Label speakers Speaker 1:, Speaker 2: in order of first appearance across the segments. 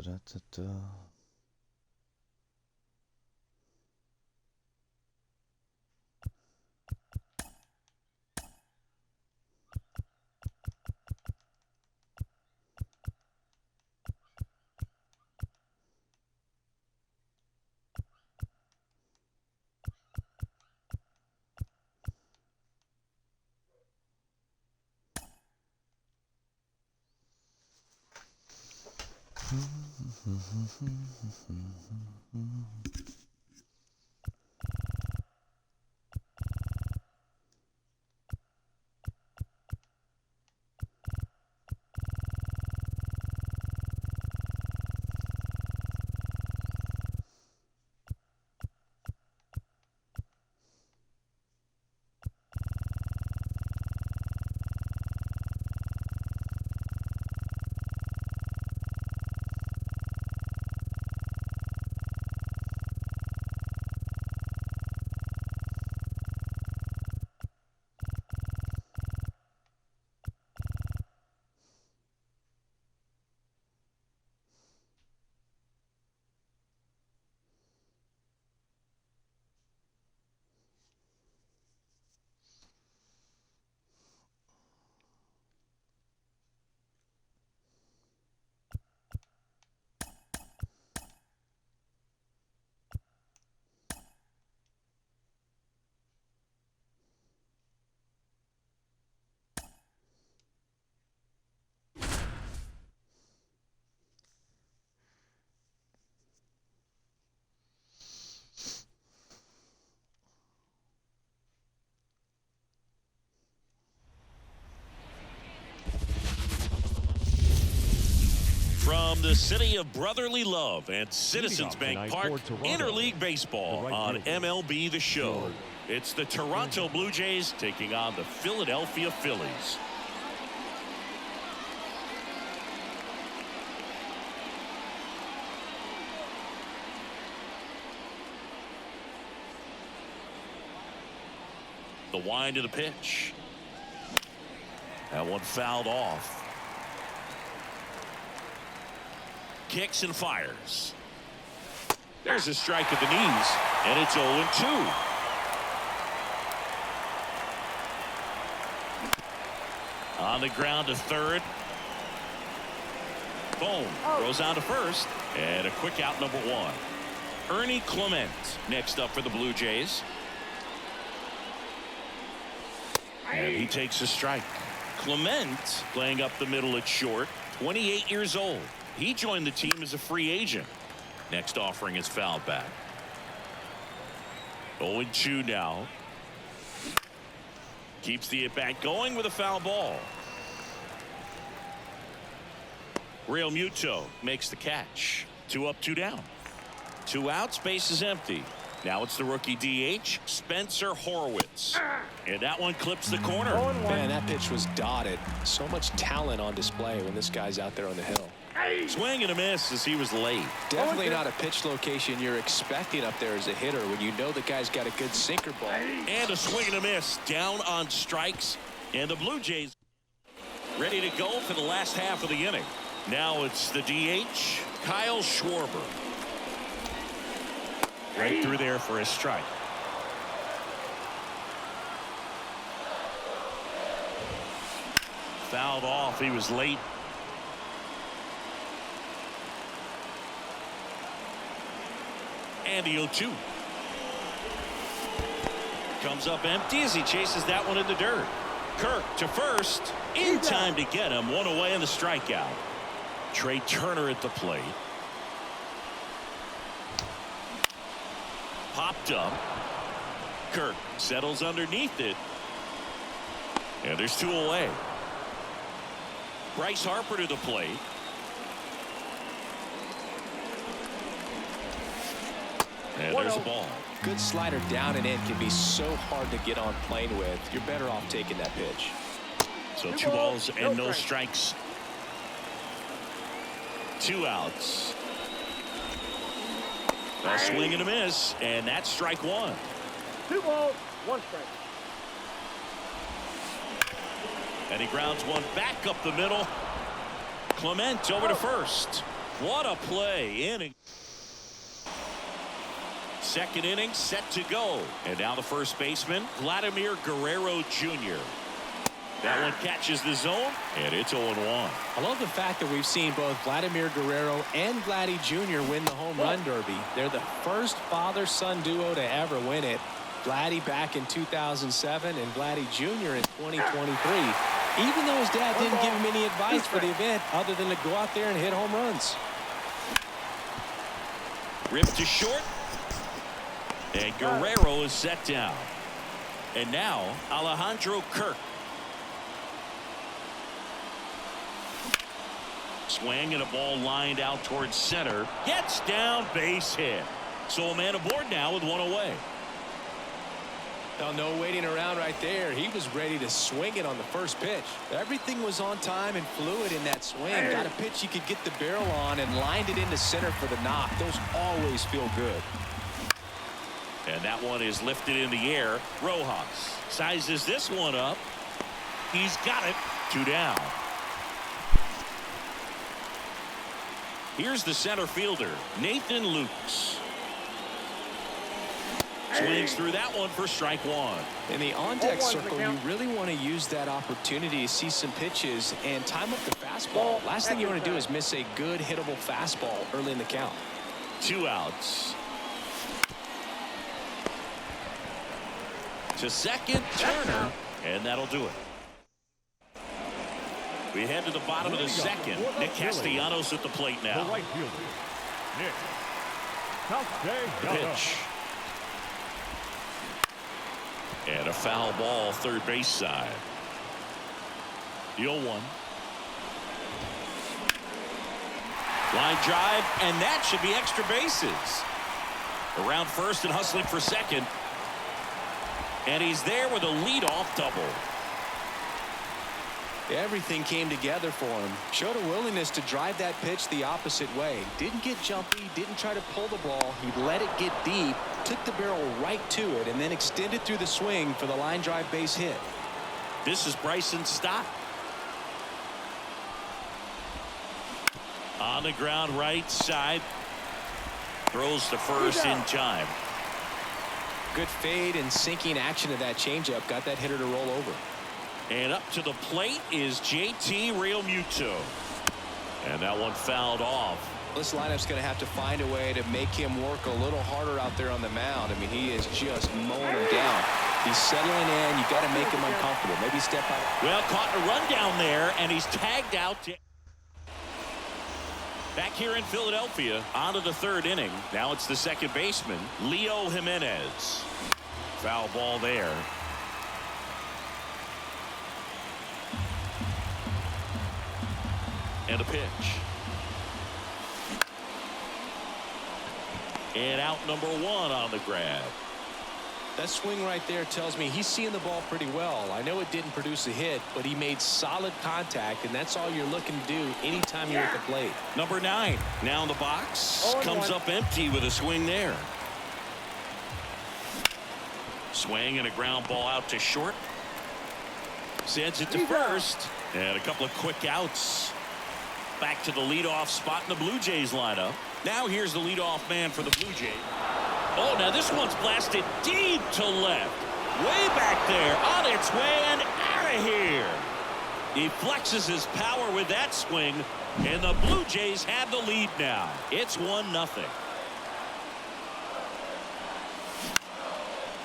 Speaker 1: Da-da-da-da.
Speaker 2: From the city of brotherly love and Citizens Bank Park, interleague baseball on MLB The Show. It's the Toronto Blue Jays taking on the Philadelphia Phillies. The wind of the pitch. That one fouled off. Kicks and fires. There's a strike at the knees, and it's 0-2. On the ground to third. Boom. Throws on to first. And a quick out, number one. Ernie Clement next up for the Blue Jays. And he takes a strike. Clement playing up the middle at short. 28 years old. He joined the team as a free agent. Next offering is fouled back. 0-2 now. Keeps the at-bat going with a foul ball. Real Muto makes the catch. 2 up, 2 down. 2 outs, base is empty. Now it's the rookie DH, Spencer Horwitz. And that one clips the corner.
Speaker 3: Man, that pitch was dotted. So much talent on display when this guy's out there on the hill.
Speaker 2: Swing and a miss as he was late.
Speaker 3: Definitely not a pitch location you're expecting up there as a hitter when you know the guy's got a good sinker ball.
Speaker 2: And a swing and a miss down on strikes. And the Blue Jays ready to go for the last half of the inning. Now it's the DH, Kyle Schwarber. Right through there for a strike. Fouled off. He was late. And the 0-2. Comes up empty as he chases that one in the dirt. Kirk to first. In time to get him. One away in the strikeout. Trey Turner at the plate. Popped up. Kirk settles underneath it. And there's 2 away. Bryce Harper to the plate. And there's a ball.
Speaker 3: Good slider down and in can be so hard to get on plane with. You're better off taking that pitch.
Speaker 2: So 2 balls and no strikes. 2 outs. A swing and a miss, and that's strike 1.
Speaker 4: 2 balls, 1 strike.
Speaker 2: And he grounds one back up the middle. Clement over to first. What a play. Inning. Second inning set to go. And now the first baseman, Vladimir Guerrero Jr. That one catches the zone, and it's 0-1.
Speaker 3: I love the fact that we've seen both Vladimir Guerrero and Vladdy Jr. win the home run derby. They're the first father-son duo to ever win it. Vladdy back in 2007 and Vladdy Jr. in 2023. Even though his dad didn't give him any advice for the event other than to go out there and hit home runs.
Speaker 2: Ripped to short. And Guerrero is set down. And now Alejandro Kirk. Swing and a ball lined out towards center. Gets down, base hit. So a man aboard now with one away.
Speaker 3: Now, no waiting around right there. He was ready to swing it on the first pitch. Everything was on time and fluid in that swing. Got a pitch you could get the barrel on and lined it into center for the knock. Those always feel good.
Speaker 2: And that one is lifted in the air. Rojas sizes this one up. He's got it. 2 down. Here's the center fielder, Nathan Lukes. Swings through that one for strike one.
Speaker 3: In the on-deck circle, you really want to use that opportunity to see some pitches and time up the fastball. Last thing you want to do is miss a good hittable fastball early in the count.
Speaker 2: 2 outs. To second, Turner, and that'll do it. We head to the bottom of the second. Nick Castellanos at the plate now.
Speaker 1: The right fielder, Nick Castellanos.
Speaker 2: Pitch. And a foul ball third base side. The 0-1. Line drive, and that should be extra bases. Around first and hustling for second. And he's there with a leadoff double.
Speaker 3: Everything came together for him. Showed a willingness to drive that pitch the opposite way. Didn't get jumpy, didn't try to pull the ball. He let it get deep, took the barrel right to it, and then extended through the swing for the line drive base hit.
Speaker 2: This is Bryson Stott. On the ground right side. Throws to first in time.
Speaker 3: Good fade and sinking action of that changeup. Got that hitter to roll over.
Speaker 2: And up to the plate is JT Realmuto. And that one fouled off.
Speaker 3: This lineup's going to have to find a way to make him work a little harder out there on the mound. I mean, he is just mowing him down. He's settling in. You've got to make him uncomfortable. Maybe step out.
Speaker 2: Well, caught in a run down there, and he's tagged out. Back here in Philadelphia, on to the third inning. Now it's the second baseman, Leo Jimenez. Foul ball there. And a pitch. And out number 1 on the grab.
Speaker 3: That swing right there tells me he's seeing the ball pretty well. I know it didn't produce a hit, but he made solid contact, and that's all you're looking to do anytime you're at the plate.
Speaker 2: Number 9 now in the box. Comes up empty with a swing there. Swing and a ground ball out to short. Sends it to first. And a couple of quick outs. Back to the leadoff spot in the Blue Jays lineup. Now here's the leadoff man for the Blue Jays. Oh, now this one's blasted deep to left. Way back there, on its way and out of here. He flexes his power with that swing, and the Blue Jays have the lead now. It's 1-0.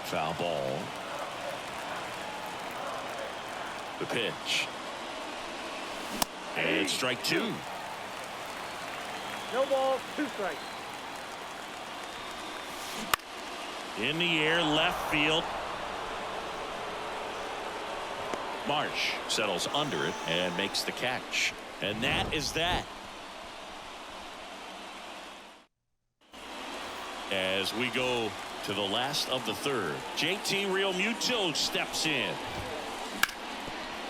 Speaker 2: Foul ball. The pitch. And strike 2.
Speaker 4: No ball, 2 strikes.
Speaker 2: In the air, left field. Marsh settles under it and makes the catch. And that is that. As we go to the last of the third, JT Realmuto steps in.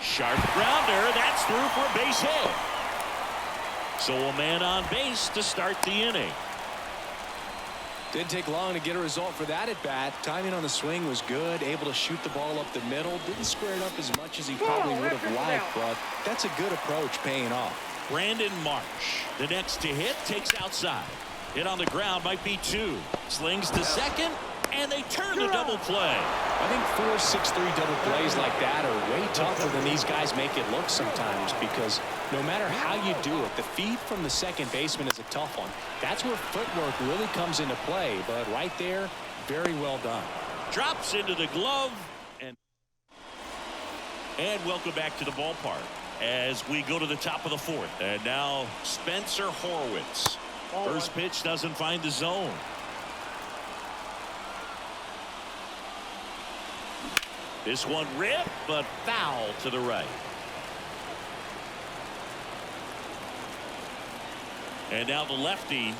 Speaker 2: Sharp grounder. That's through for a base hit. So a man on base to start the inning.
Speaker 3: Didn't take long to get a result for that at bat. Timing on the swing was good. Able to shoot the ball up the middle. Didn't square it up as much as he probably would have liked, but that's a good approach paying off.
Speaker 2: Brandon Marsh, the next to hit, takes outside. Hit on the ground, might be 2. Slings to second, and they turn the double play.
Speaker 3: I think 4, 6, 3 double plays like that are way tougher than these guys make it look sometimes, because no matter how you do it, the feed from the second baseman is a tough one. That's where footwork really comes into play, but right there, very well done.
Speaker 2: Drops into the glove, and welcome back to the ballpark as we go to the top of the 4th. And now Spencer Horwitz. First pitch doesn't find the zone. This one ripped, but foul to the right. And now the lefty.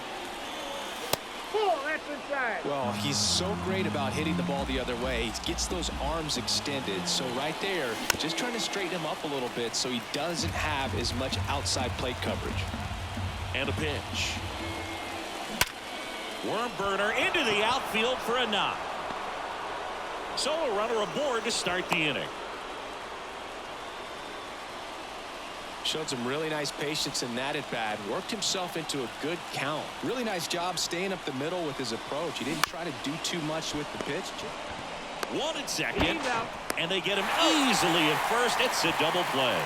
Speaker 4: That's inside.
Speaker 3: Well, he's so great about hitting the ball the other way. He gets those arms extended. So right there, just trying to straighten him up a little bit so he doesn't have as much outside plate coverage.
Speaker 2: And a pitch. Worm burner into the outfield for a knock. So a runner aboard to start the inning.
Speaker 3: Showed some really nice patience in that at bat. Worked himself into a good count. Really nice job staying up the middle with his approach. He didn't try to do too much with the pitch.
Speaker 2: 1 at second. And they get him easily at first. It's a double play.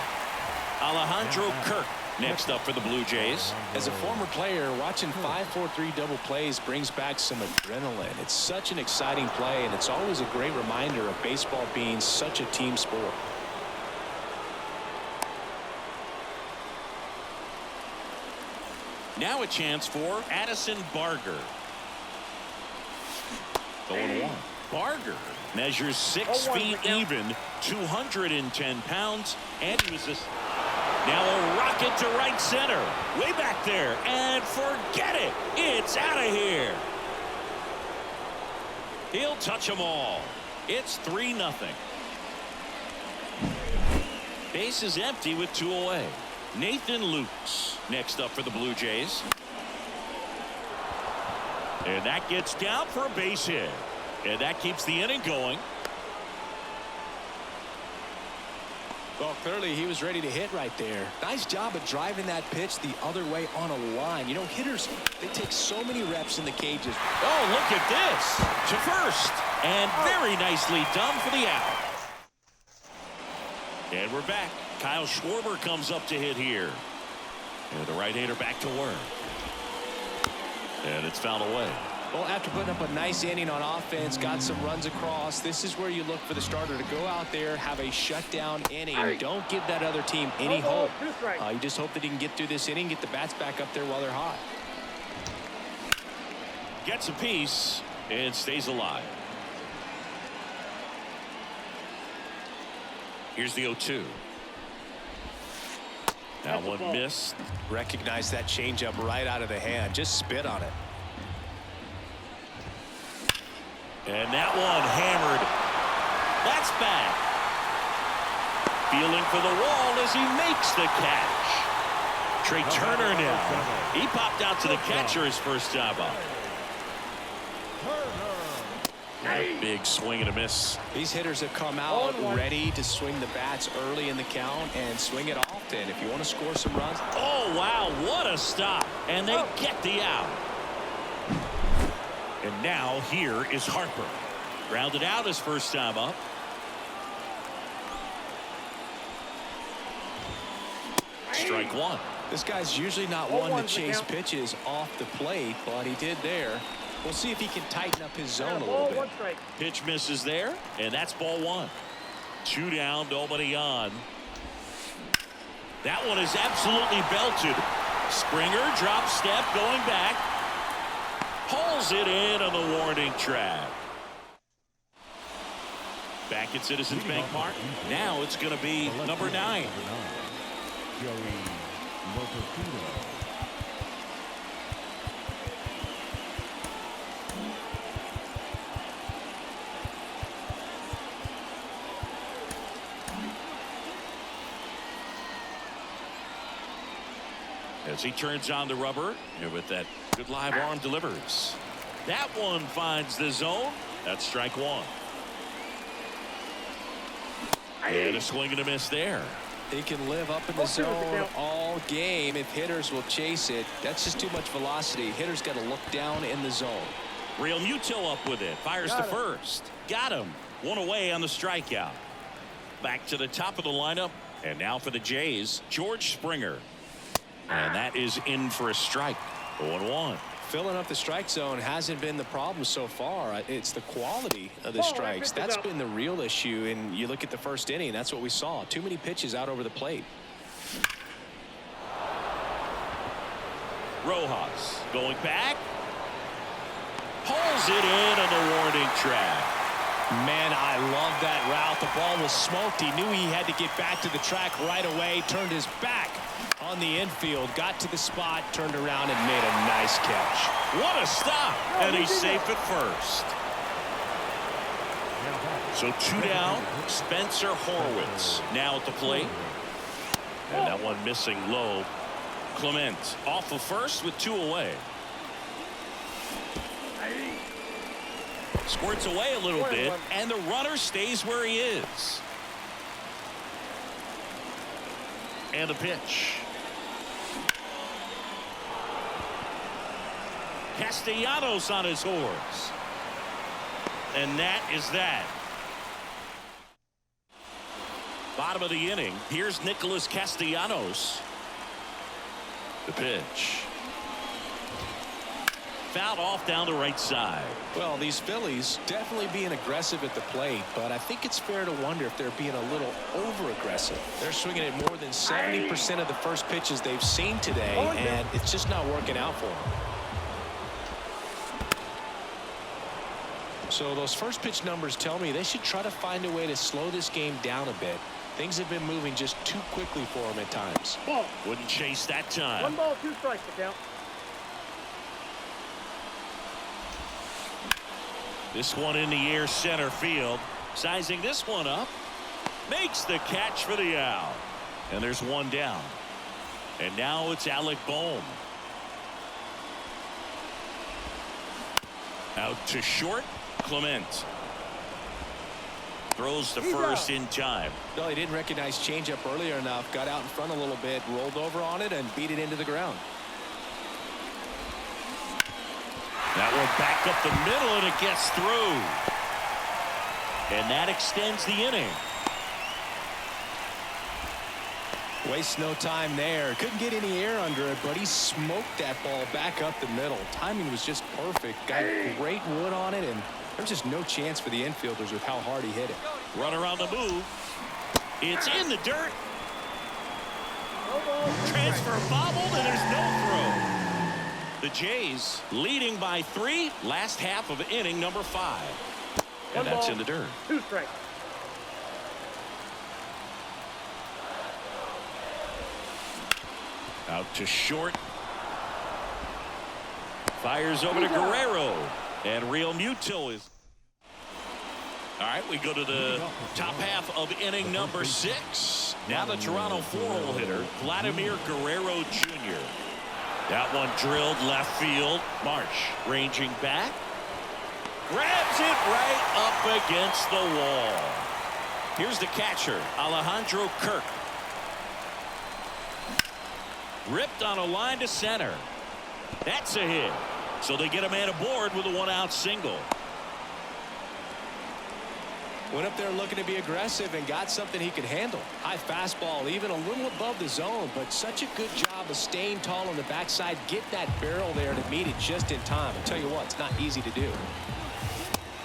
Speaker 2: Alejandro Kirk next up for the Blue Jays.
Speaker 3: As a former player, watching 5-4-3 double plays brings back some adrenaline. It's such an exciting play, and it's always a great reminder of baseball being such a team sport.
Speaker 2: Now a chance for Addison Barger. 0-1. Barger measures 6 feet even, 210 pounds, and he was just now a rocket to right center. Way back there, and forget it. It's out of here. He'll touch them all. It's 3-0. Base is empty with 2 away. Nathan Lukes next up for the Blue Jays. And that gets down for a base hit. And that keeps the inning going.
Speaker 3: Well, clearly he was ready to hit right there. Nice job of driving that pitch the other way on a line. You know, hitters, they take so many reps in the cages.
Speaker 2: Oh, look at this. To first. And very nicely done for the out. And we're back. Kyle Schwarber comes up to hit here. And the right-hander back to work. And it's fouled away.
Speaker 3: Well, after putting up a nice inning on offense, got some runs across, this is where you look for the starter to go out there, have a shutdown inning. Don't give that other team any hope. You just hope that he can get through this inning, get the bats back up there while they're hot.
Speaker 2: Gets a piece and stays alive. Here's the 0-2. That one missed.
Speaker 3: Recognize that changeup right out of the hand. Just spit on it.
Speaker 2: And that one hammered. That's back. Feeling for the wall as he makes the catch. Trey Turner now. He popped out to the catcher his first time up. Big swing and a miss.
Speaker 3: These hitters have come out ready to swing the bats early in the count and swing it often if you want to score some runs.
Speaker 2: Oh, wow, what a stop. And they get the out. And now here is Harper. Grounded out his first time up. Strike 1.
Speaker 3: This guy's usually not one to chase pitches off the plate, but he did there. We'll see if he can tighten up his zone a little bit.
Speaker 2: Pitch misses there, and that's ball 1. 2 down, nobody on. That one is absolutely belted. Springer drop step going back. Pulls it in on the warning track. Back at Citizens Bank Park. Now it's going to be number 9. As he turns on the rubber, and with that good live arm delivers. That one finds the zone. That's strike 1. And a swing and a miss there.
Speaker 3: He can live up in the zone all game if hitters will chase it. That's just too much velocity. Hitters got to look down in the zone.
Speaker 2: Real Muto up with it. Fires to first. Got him. One away on the strikeout. Back to the top of the lineup. And now for the Jays, George Springer. And that is in for a strike. 0-1.
Speaker 3: Filling up the strike zone hasn't been the problem so far. It's the quality of the strikes. That's been the real issue. And you look at the first inning, that's what we saw. Too many pitches out over the plate.
Speaker 2: Rojas going back. Pulls it in on the warning track.
Speaker 3: Man, I love that route. The ball was smoked. He knew he had to get back to the track right away. Turned his back on the infield. Got to the spot. Turned around and made a nice catch.
Speaker 2: What a stop. And he's safe at first. So 2 down. Spencer Horwitz now at the plate. And that one missing low. Clement off of first with 2 away. Squirts away a little bit, and the runner stays where he is. And a pitch. Castellanos on his horse. And that is that. Bottom of the inning. Here's Nicholas Castellanos. The pitch. Fouled off down the right side.
Speaker 3: Well, these Phillies definitely being aggressive at the plate, but I think it's fair to wonder if they're being a little over aggressive. They're swinging at more than 70% of the first pitches they've seen today, and it's just not working out for them. So those first pitch numbers tell me they should try to find a way to slow this game down a bit. Things have been moving just too quickly for them at times.
Speaker 2: Wouldn't chase that time.
Speaker 4: 1 ball, 2 strikes to count.
Speaker 2: This one in the air center field. Sizing this one up. Makes the catch for the out. And there's 1 down. And now it's Alec Bohm. Out to short. Clement. Throws to first in time.
Speaker 3: Well, he didn't recognize changeup earlier enough. Got out in front a little bit. Rolled over on it and beat it into the ground.
Speaker 2: That one back up the middle, and it gets through. And that extends the inning.
Speaker 3: Wastes no time there. Couldn't get any air under it, but he smoked that ball back up the middle. Timing was just perfect. Got great wood on it, and there's just no chance for the infielders with how hard he hit it.
Speaker 2: Runner on the move. It's in the dirt. Transfer bobbled, and there's no throw. The Jays leading by 3. Last half of inning number 5. And that's in the dirt.
Speaker 4: 2 strikes.
Speaker 2: Out to short. Fires over to Guerrero. And Real Muto is. All right, we go to the top half of inning number 6. Now the Toronto 4-hole hitter, Vladimir Guerrero Jr. That one drilled left field. Marsh ranging back. Grabs it right up against the wall. Here's the catcher, Alejandro Kirk. Ripped on a line to center. That's a hit. So they get a man aboard with a 1-out single.
Speaker 3: Went up there looking to be aggressive and got something he could handle. High fastball, even a little above the zone, but such a good job of staying tall on the backside. Get that barrel there to meet it just in time. I'll tell you what, it's not easy to do.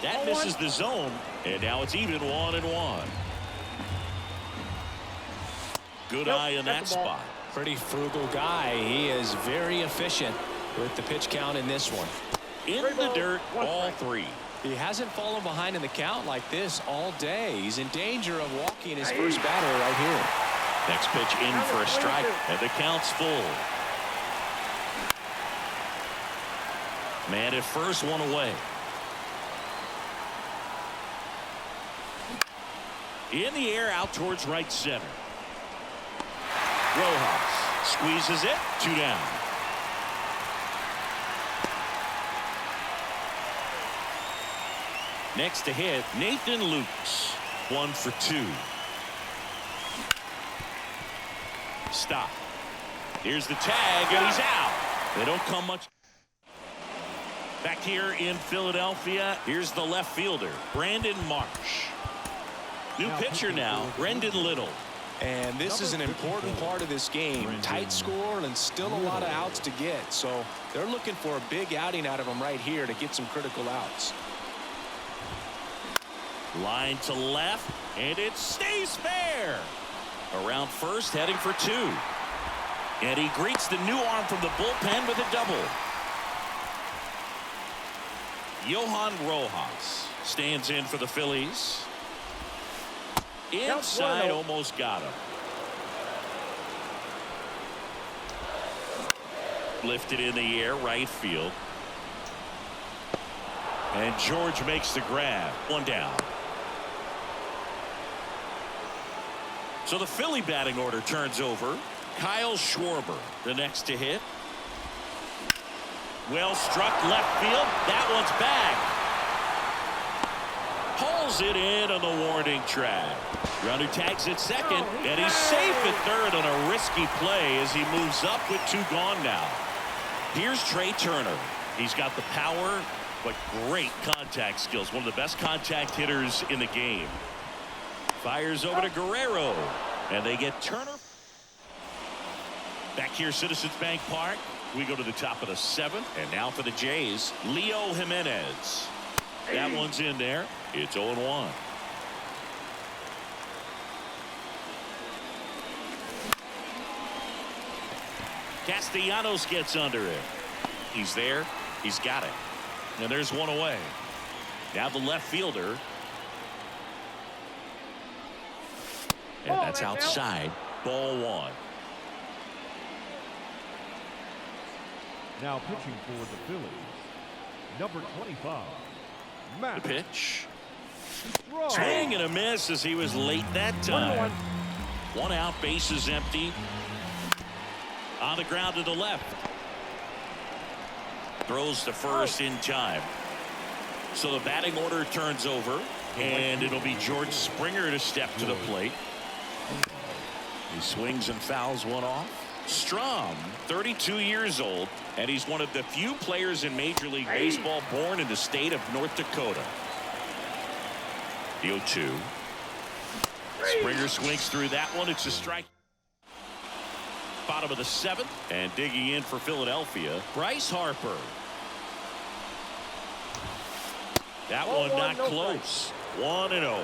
Speaker 2: That misses the zone, and now it's even 1-1. Good eye in that spot.
Speaker 3: Pretty frugal guy. He is very efficient with the pitch count in this one.
Speaker 2: In the dirt, all 3.
Speaker 3: He hasn't fallen behind in the count like this all day. He's in danger of walking his first batter right here.
Speaker 2: Next pitch in for a strike, and the count's full. Man at first, 1 away. In the air, out towards right center. Rojas squeezes it. 2 down. Next to hit, Nathan Lukes. 1 for 2. Stop. Here's the tag, and he's out. They don't come much. Back here in Philadelphia, here's the left fielder, Brandon Marsh. New pitcher now, Brendan Little.
Speaker 3: And this is an important part of this game. Tight score and still a lot of outs to get. So they're looking for a big outing out of him right here to get some critical outs.
Speaker 2: Line to left, and it stays fair. Around first, heading for 2. And he greets the new arm from the bullpen with a double. Johan Rojas stands in for the Phillies. Inside, almost got him. Lifted in the air, right field. And George makes the grab. 1 down. So the Philly batting order turns over. Kyle Schwarber, the next to hit. Well struck left field. That one's back. Pulls it in on the warning track. Runner tags at second, and he's safe at third on a risky play as he moves up with 2 gone now. Here's Trey Turner. He's got the power, but great contact skills. One of the best contact hitters in the game. Fires over to Guerrero, and they get Turner. Back here, Citizens Bank Park. We go to the top of the 7th, and now for the Jays, Leo Jimenez. That one's in there. It's 0-1. Castellanos gets under it. He's there. He's got it. And there's one away. Now the left fielder. And that's outside. Ball 1.
Speaker 1: Now pitching for the Phillies, number 25, Matt.
Speaker 2: The pitch. Swing and a miss as he was late that time. 1 out, bases empty. On the ground to the left. Throws to first in time. So the batting order turns over, and it'll be George Springer to step to the plate. He swings and fouls one off. Strom, 32 years old, and he's one of the few players in Major League Baseball born in the state of North Dakota. The 0-2. Springer swings through that one. It's a strike. Bottom of the 7th, and digging in for Philadelphia, Bryce Harper. That one not close. 1-0.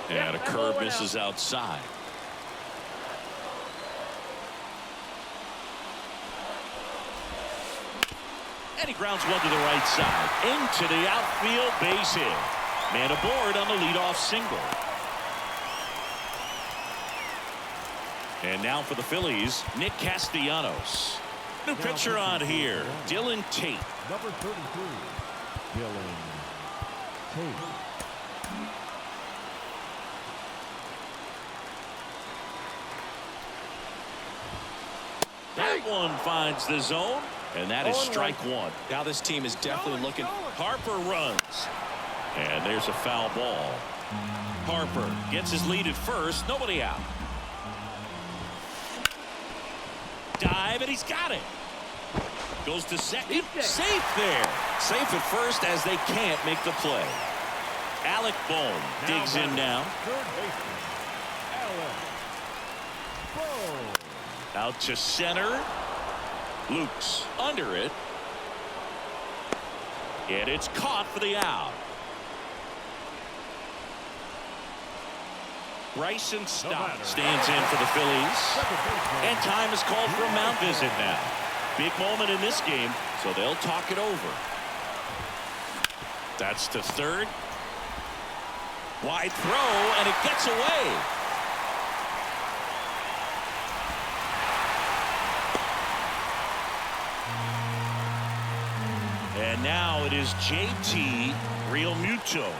Speaker 2: And a curve misses outside. And he grounds one to the right side. Into the outfield, base hit. Man aboard on the leadoff single. And now for the Phillies, Nick Castellanos. New pitcher on here, Dylan Tate.
Speaker 1: Number 33, Dylan Tate.
Speaker 2: That one finds the zone, and that is strike 1.
Speaker 3: Now this team is definitely looking.
Speaker 2: Harper runs, and there's a foul ball. Harper gets his lead at first, nobody out. Dive, and he's got it. Goes to second, safe there. Safe at first as they can't make the play. Alec Bohm digs in now.
Speaker 1: Third baseman, Alec Bohm.
Speaker 2: Out to center. Luke's under it. And it's caught for the out. Bryson Stott stands in for the Phillies. And time is called for a mound visit now. Big moment in this game, so they'll talk it over. That's to third. Wide throw, and it gets away. And now it is JT Realmuto.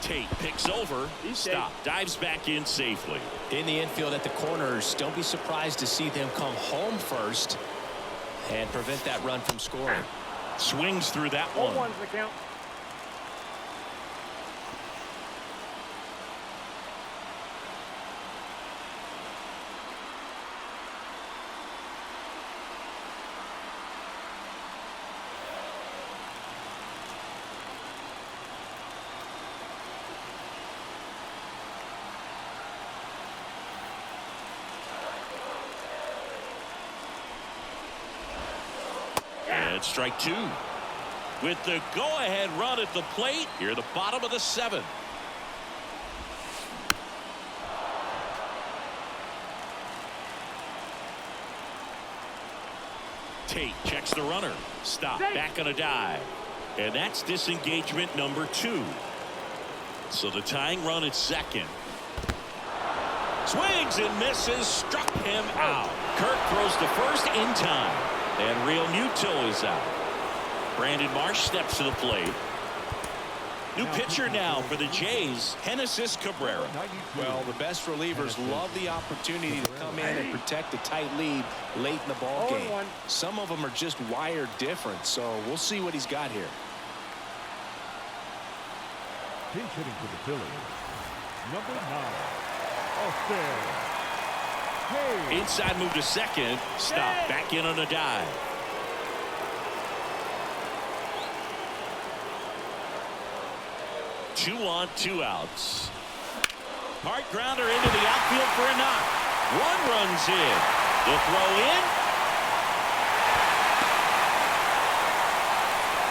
Speaker 2: Tate picks over. Stop. Dives back in safely.
Speaker 3: In the infield at the corners, don't be surprised to see them come home first and prevent that run from scoring.
Speaker 2: Swings through that one.
Speaker 4: 0-1's the count.
Speaker 2: And strike two. With the go-ahead run at the plate, here the bottom of the seventh. Tate checks the runner. Stop. Back on a dive. And that's disengagement number 2. So the tying run at second. Swings and misses. Struck him out. Kirk throws to first in time. And Real Muto is out. Brandon Marsh steps to the plate. New pitcher now for the Jays, Genesis Cabrera.
Speaker 3: Well, the best relievers love the opportunity to come in and protect a tight lead late in the ball game. Some of them are just wired different, so we'll see what he's got here.
Speaker 1: Pinch hitting for the Phillies, number 9, Oster. Hey.
Speaker 2: Inside move to second. Stop. Back in on a dive. Two on, 2 outs. Hard grounder into the outfield for a knock. 1 runs in. The throw in.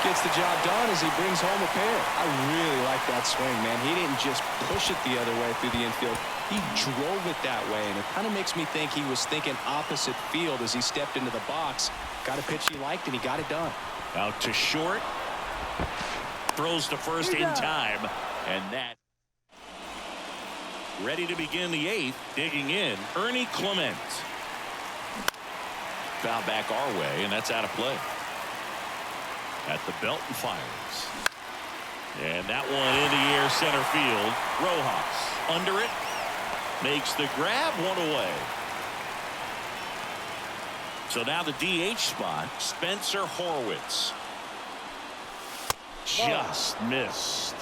Speaker 3: Gets the job done as he brings home a pair. I really like that swing, man. He didn't just push it the other way through the infield. He drove it that way, and it kind of makes me think he was thinking opposite field as he stepped into the box. Got a pitch he liked, and he got it done.
Speaker 2: Out to short. Throws to first in time, and that. Ready to begin the 8th. Digging in, Ernie Clement. Foul back our way, and that's out of play. At the belt and fires. And that one in the air center field. Rojas under it. Makes the grab, 1 away. So now the DH spot, Spencer Horwitz. Just missed.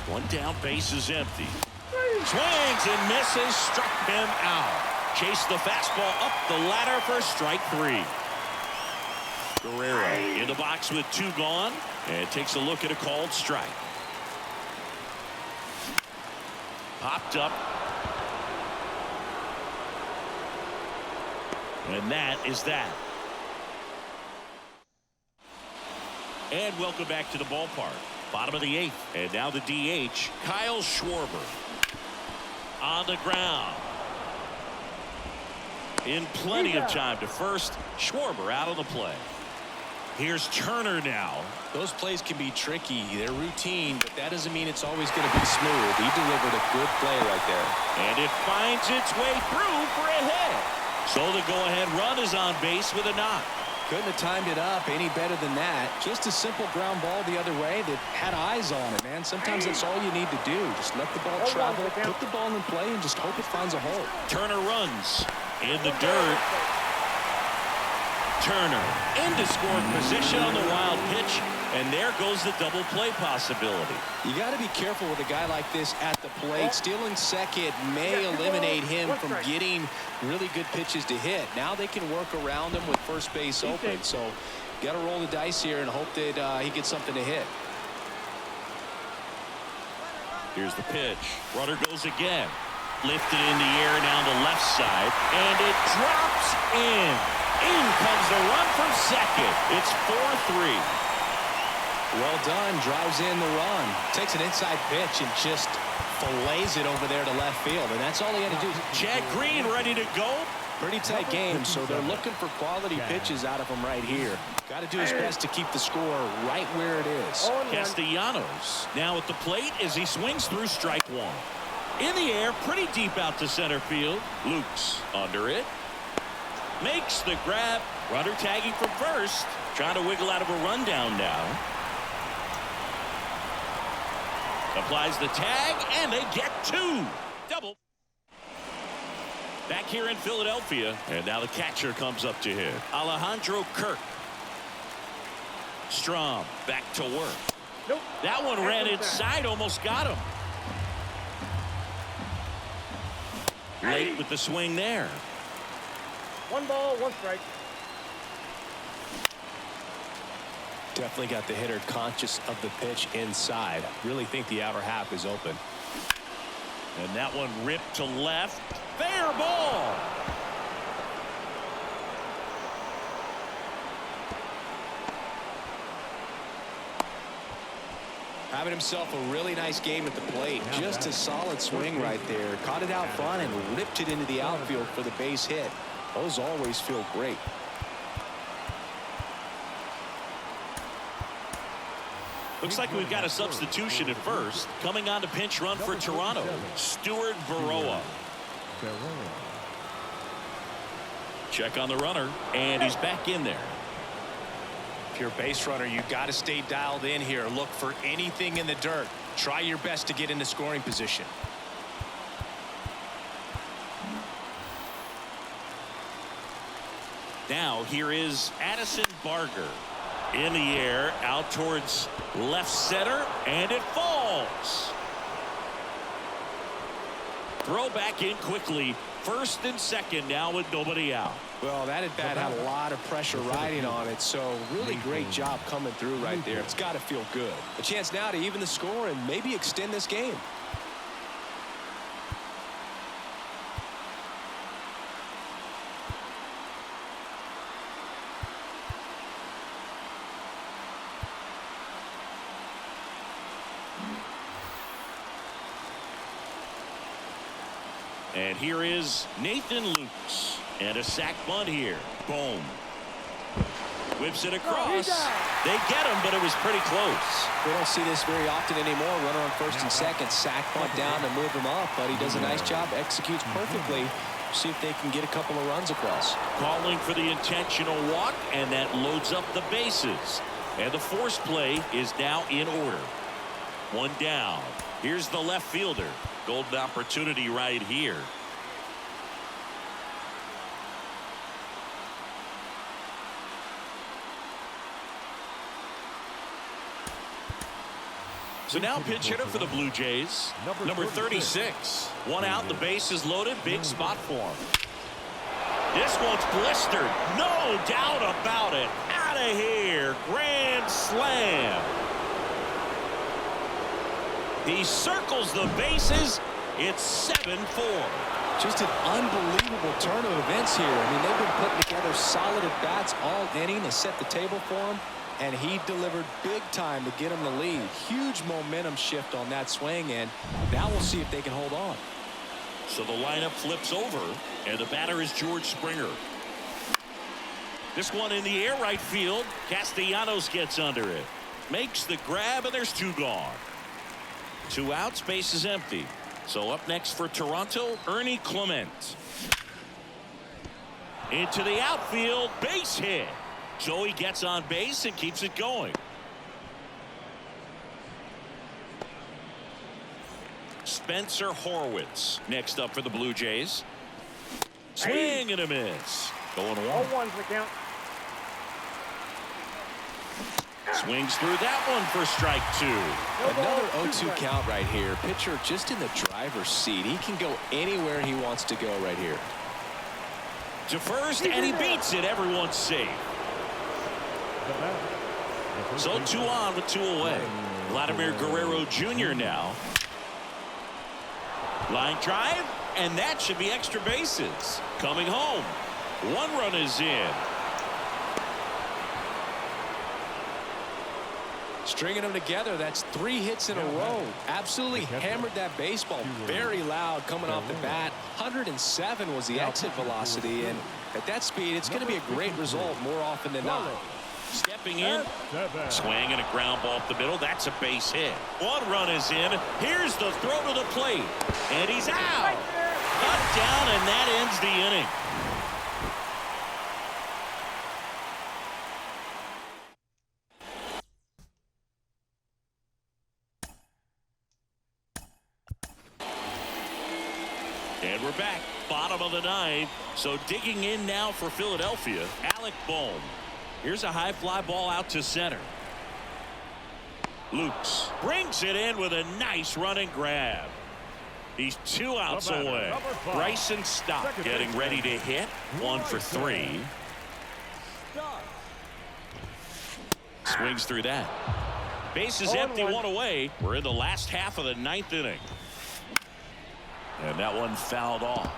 Speaker 2: One down, base is empty. Swings and misses, struck him out. Chased the fastball up the ladder for strike 3. Guerrero in the box with 2 gone and takes a look at a called strike. Popped up. And that is that. And welcome back to the ballpark. Bottom of the 8th. And now the DH, Kyle Schwarber. On the ground. In plenty of time to first. Schwarber out of the play. Here's Turner now.
Speaker 3: Those plays can be tricky. They're routine, but that doesn't mean it's always going to be smooth. He delivered a good play right there.
Speaker 2: And it finds its way through for a hit. So the go-ahead run is on base with a knock.
Speaker 3: Couldn't have timed it up any better than that. Just a simple ground ball the other way that had eyes on it, man. Sometimes that's all you need to do. Just let the ball travel, put the ball in play, and just hope it finds a hole.
Speaker 2: Turner runs in the dirt. Turner into scoring position on the wild pitch, and there goes the double play possibility.
Speaker 3: You got to be careful with a guy like this at the plate. Stealing second may eliminate him from getting really good pitches to hit. Now they can work around him with first base open. So got to roll the dice here and hope that he gets something to hit.
Speaker 2: Here's the pitch. Runner goes again. Lifted in the air down the left side, and it drops in. In comes the run from second. It's 4-3.
Speaker 3: Well done. Drives in the run. Takes an inside pitch and just fillets it over there to left field. And that's all he had to do.
Speaker 2: Chad Green ready to go.
Speaker 3: Pretty tight game, so they're looking for quality pitches out of him right here. Got to do his best to keep the score right where it is.
Speaker 2: Castellanos now at the plate as he swings through strike one. In the air, pretty deep out to center field. Luke's under it. Makes the grab. Runner tagging from first. Trying to wiggle out of a rundown now. Applies the tag, and they get two. Double. Back here in Philadelphia, and now the catcher comes up to hit. Alejandro Kirk. Strom back to work.
Speaker 4: Nope.
Speaker 2: That one ran inside, almost got him. Late with the swing there.
Speaker 4: 1 ball, 1 strike.
Speaker 3: Definitely got the hitter conscious of the pitch inside. Really think the outer half is open.
Speaker 2: And that one ripped to left. Fair ball.
Speaker 3: Having himself a really nice game at the plate. Just a solid swing right there. Caught it out front and ripped it into the outfield for the base hit. Those always feel great.
Speaker 2: Looks like we've got a substitution at first. Coming on to pinch run for Toronto, Stuart Baroa. Check on the runner, and he's back in there.
Speaker 3: If you're a base runner, you got to stay dialed in here. Look for anything in the dirt. Try your best to get into scoring position.
Speaker 2: Now here is Addison Barger. In the air, out towards left center, and it falls. Throw back in quickly. First and second now with nobody out.
Speaker 3: Well, that at bat had a lot of pressure riding on it, so really great job coming through right there. It's got to feel good. A chance now to even the score and maybe extend this game.
Speaker 2: And here is Nathan Lukes. And a sac bunt here. Boom. Whips it across. They get him, but it was pretty close.
Speaker 3: We don't see this very often anymore. Runner on first and second. Sac bunt down to move him up, but he does a nice job. Executes perfectly. See if they can get a couple of runs across.
Speaker 2: Calling for the intentional walk, and that loads up the bases. And the force play is now in order. One down. Here's the left fielder. Golden opportunity right here. So now pitch hitter for the Blue Jays, number 36. One out, the base is loaded, big spot for him. This one's blistered, no doubt about it. Out of here, grand slam. He circles the bases. It's 7-4.
Speaker 3: Just an unbelievable turn of events here. I mean, they've been putting together solid at bats all inning to set the table for him, and he delivered big time to get him the lead. Huge momentum shift on that swing, and now we'll see if they can hold on.
Speaker 2: So the lineup flips over, and the batter is George Springer. This one in the air right field. Castellanos gets under it. Makes the grab, and there's two gone. 2 outs, base is empty. So up next for Toronto, Ernie Clement. Into the outfield, base hit. So he gets on base and keeps it going. Spencer Horwitz next up for the Blue Jays. Swing and a miss. Going
Speaker 4: All
Speaker 2: one.
Speaker 4: ones the count.
Speaker 2: Swings through that one for strike 2.
Speaker 3: Another 0-2 count right here. Pitcher just in the driver's seat. He can go anywhere he wants to go right here.
Speaker 2: To first, and he beats it. Everyone's safe. So 2 on with 2 away. Vladimir Guerrero Jr. now. Line drive, and that should be extra bases. Coming home. 1 run is in.
Speaker 3: Stringing them together, that's 3 hits in a row. Absolutely hammered that baseball. Very loud coming off the bat. 107 was the exit velocity, and at that speed, it's going to be a great result more often than not.
Speaker 2: Stepping in, swing and a ground ball up the middle. That's a base hit. 1 run is in. Here's the throw to the plate, and he's out. Cut down, and that ends the inning. And we're back, bottom of the 9th. So digging in now for Philadelphia, Alec Bohm. Here's a high fly ball out to center. Lukes brings it in with a nice running grab. He's 2 outs away. Bryson Stott getting ready to hit. 1 for 3. Swings through that. Base is empty, 1 away. We're in the last half of the 9th inning. And that one fouled off.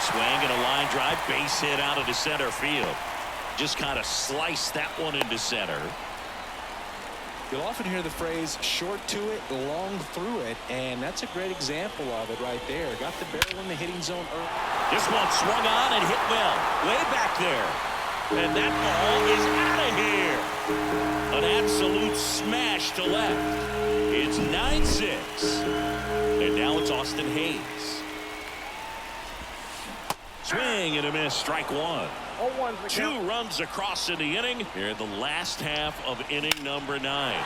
Speaker 2: Swing and a line drive, base hit out into center field. Just kind of sliced that one into center.
Speaker 3: You'll often hear the phrase short to it, long through it, and that's a great example of it right there. Got the barrel in the hitting zone early.
Speaker 2: This one swung on and hit well, way back there. And that ball is out of here. An absolute smash to left. It's 9-6. And now it's Austin Hayes. Swing and a miss, strike 1. 2 runs across in the inning. Here in the last half of inning number 9.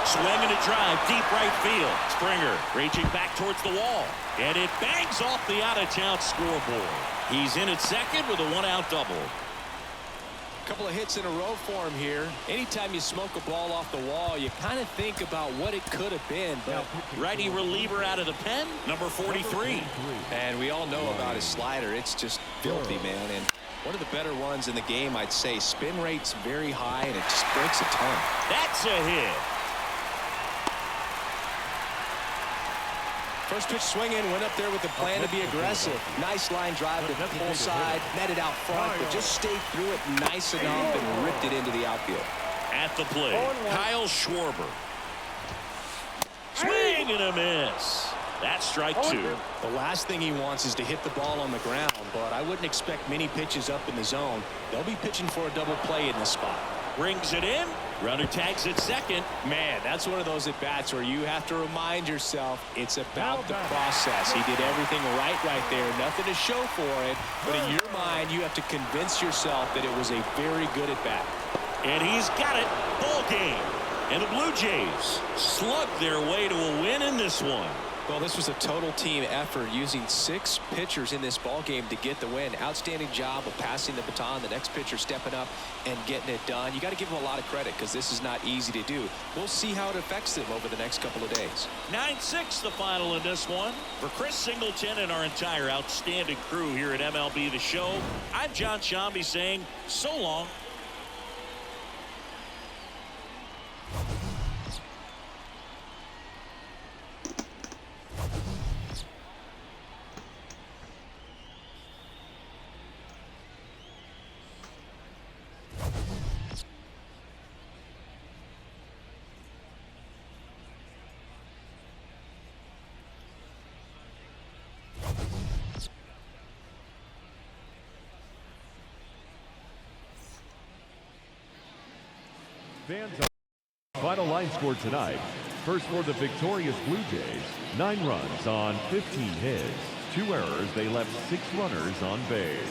Speaker 2: Swing and a drive, deep right field. Springer reaching back towards the wall. And it bangs off the out-of-town scoreboard. He's in at second with a 1-out double.
Speaker 3: Couple of hits in a row for him here. Anytime you smoke a ball off the wall, you kind of think about what it could have been. But
Speaker 2: righty reliever out of the pen, number 43.
Speaker 3: And we all know about his slider. It's just filthy, man. And one of the better ones in the game, I'd say. Spin rate's very high, and it just breaks a ton.
Speaker 2: That's a hit.
Speaker 3: First pitch swinging, went up there with the plan to be aggressive. Nice line drive to the pull side, netted out front, but just stayed through it nice enough and ripped it into the outfield.
Speaker 2: At the plate, Kyle Schwarber. Swing and a miss. That's strike 2.
Speaker 3: The last thing he wants is to hit the ball on the ground, but I wouldn't expect many pitches up in the zone. They'll be pitching for a double play in this spot.
Speaker 2: Brings it in. Runner tags at second.
Speaker 3: Man, that's one of those at-bats where you have to remind yourself it's about the process. He did everything right there. Nothing to show for it. But in your mind, you have to convince yourself that it was a very good at-bat.
Speaker 2: And he's got it. Ball game. And the Blue Jays slug their way to a win in this one.
Speaker 3: Well, this was a total team effort, using 6 pitchers in this ball game to get the win. Outstanding job of passing the baton. The next pitcher stepping up and getting it done. You got to give them a lot of credit because this is not easy to do. We'll see how it affects them over the next couple of days.
Speaker 2: 9-6 the final in this one. For Chris Singleton and our entire outstanding crew here at MLB The Show, I'm John Shambi saying so long.
Speaker 1: Fans, final line score tonight. First for the victorious Blue Jays, 9 runs on 15 hits. 2 errors, they left 6 runners on base.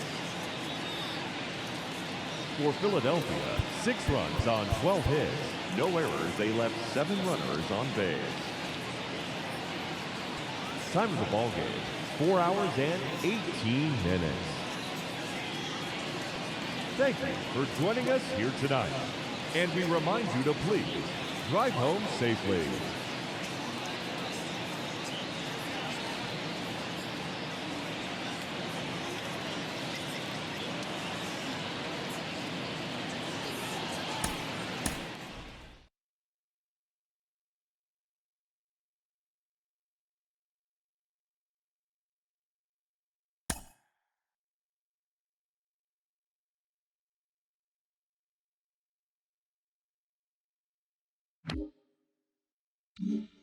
Speaker 1: For Philadelphia, 6 runs on 12 hits. No errors, they left 7 runners on base. Time of the ball game, 4 hours and 18 minutes. Thank you for joining us here tonight. And we remind you to please drive home safely.
Speaker 5: Mm-hmm.